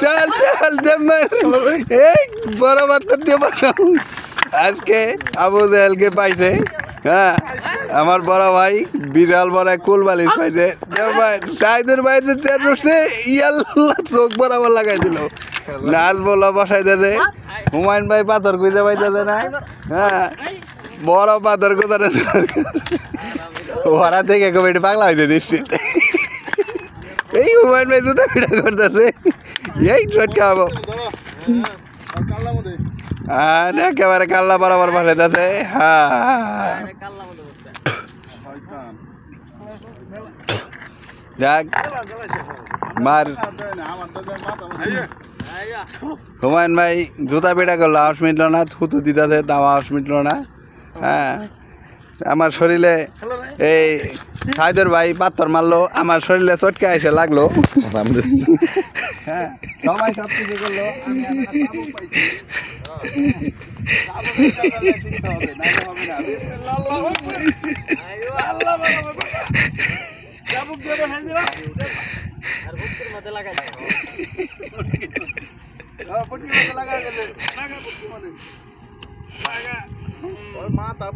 চল চল জম্মর এই বড় বাতর দিয়ে পাঠাও আজকে আবু জাহেলকে পাইছে হ্যাঁ আমার বড় ভাই বিড়াল বড় কুল বালিশ পাইছে ভাই সাইদের বাইরে রসে ইয়াল্লা চোখ বরাবর লাগাই দিল নাচ বলা বসাই দে হুমায়ুন ভাই পাথর খুঁজে পাইতেছে না হ্যাঁ বড় পাথর কোথায় ওরা থেকে কমিটি পাগলা হইতে নিশ্চিত এই হুমায়ুন ভাই জুতা পিঠা করতেছে এই চট খাবো আর একেবারে কাল্লা বরাবর বসাইতেছে হ্যাঁ যাক মার হুমায়ুন ভাই জুতা পিঠা করলো আওয়াজ মিটলো না থুতু দিতেছে তাও আওয়াজ মিটলো না হ্যাঁ আমার শরীরে এই সাইদের ভাই পাথর মারলো আমার শরীরে চটকে এসে লাগলো হ্যাঁ সবাই সব কিছু করলো মাথা